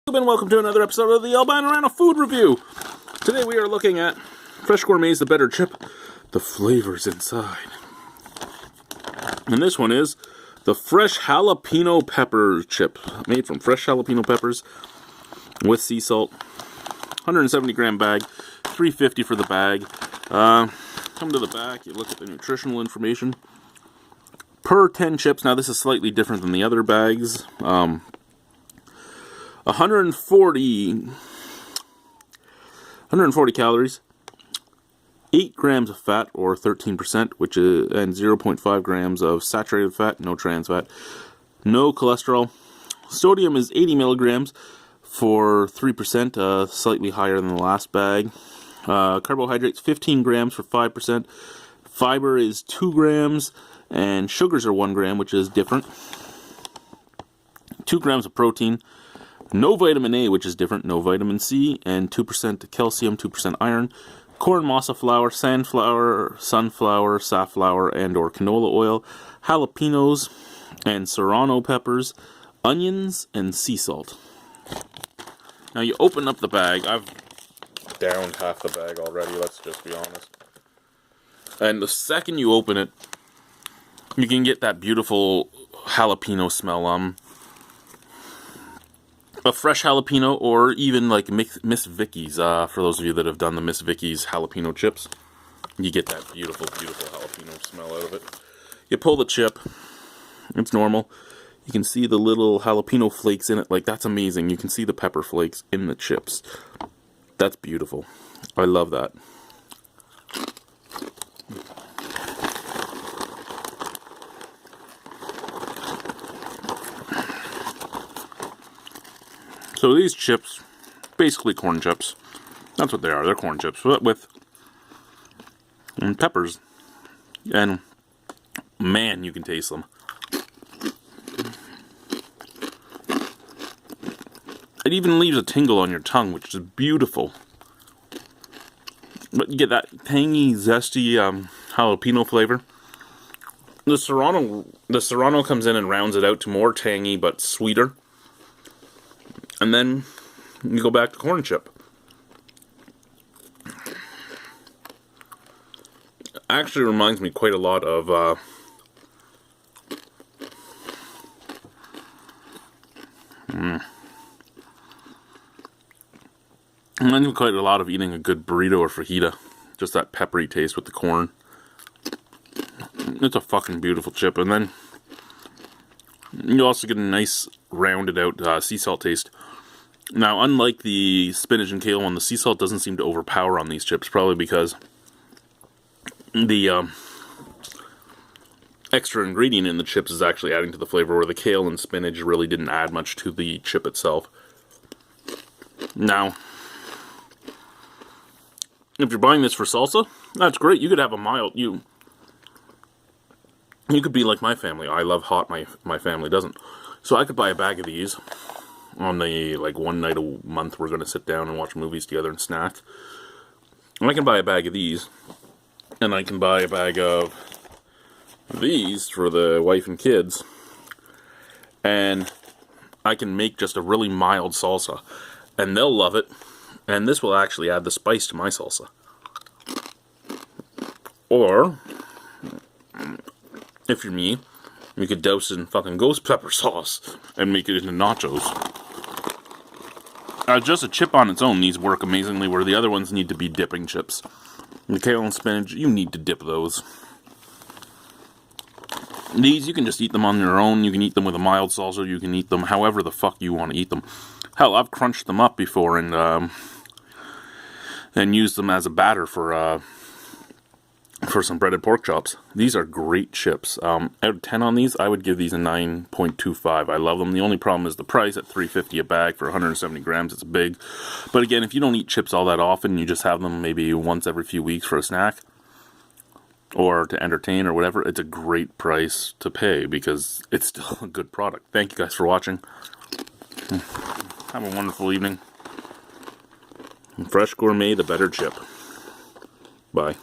And welcome to another episode of the Albino Rhino food review. Today we are looking at Fresh Gourmet's The Better Chip, the flavors inside. And this one is the fresh jalapeno pepper chip, made from fresh jalapeno peppers with sea salt. 170 gram bag, $3.50 for the bag. Come to the back, you look at the nutritional information. Per 10 chips, now this is slightly different than the other bags. 140 calories, 8 grams of fat, or 13%, which is, and 0.5 grams of saturated fat, no trans fat, no cholesterol. Sodium is 80 milligrams for 3%, slightly higher than the last bag. Carbohydrates 15 grams for 5%. Fiber is 2 grams, and sugars are 1 gram, which is different. 2 grams of protein. No vitamin A, which is different, no vitamin C, and 2% calcium, 2% iron. Corn masa flour, safflower, sunflower, safflower, and or canola oil. Jalapenos and serrano peppers. Onions and sea salt. Now you open up the bag. I've downed half the bag already, let's just be honest. And the second you open it, you can get that beautiful jalapeno smell. A fresh jalapeno, or even like Miss Vicky's, for those of you that have done the Miss Vicky's jalapeno chips, you get that beautiful, beautiful jalapeno smell out of it. You pull the chip, it's normal. You can see the little jalapeno flakes in it, like that's amazing. You can see the pepper flakes in the chips. That's beautiful. I love that. So these chips, basically corn chips. That's what they are. They're corn chips, but with peppers. And man, you can taste them. It even leaves a tingle on your tongue, which is beautiful. But you get that tangy, zesty jalapeno flavor. The serrano comes in and rounds it out to more tangy but sweeter. And then you go back to corn chip. Actually reminds me quite a lot of reminds me quite a lot of eating a good burrito or fajita. Just that peppery taste with the corn. It's a fucking beautiful chip. And then you also get a nice rounded out sea salt taste. Now, unlike the spinach and kale one, the sea salt doesn't seem to overpower on these chips, probably because the extra ingredient in the chips is actually adding to the flavor, where the kale and spinach really didn't add much to the chip itself. Now, if you're buying this for salsa, that's great. You could have a mild, you could be like my family. I love hot, my family doesn't. So I could buy a bag of these on the, like, one night a month we're going to sit down and watch movies together and snack. And I can buy a bag of these, and I can buy a bag of these for the wife and kids, and I can make just a really mild salsa, and they'll love it, and this will actually add the spice to my salsa. Or, if you're me, you could douse it in fucking ghost pepper sauce and make it into nachos. Just a chip on its own needs work amazingly, where the other ones need to be dipping chips. The kale and spinach, you need to dip those. These, you can just eat them on their own. You can eat them with a mild salsa. You can eat them however the fuck you want to eat them. Hell, I've crunched them up before and used them as a batter for some breaded pork chops. These are great chips. Out of 10 on these, I would give these a 9.25. I love them. The only problem is the price at $3.50 a bag for 170 grams. It's big. But again, if you don't eat chips all that often, you just have them maybe once every few weeks for a snack or to entertain or whatever, it's a great price to pay because it's still a good product. Thank you guys for watching. Have a wonderful evening. Fresh Gourmet, the better chip. Bye.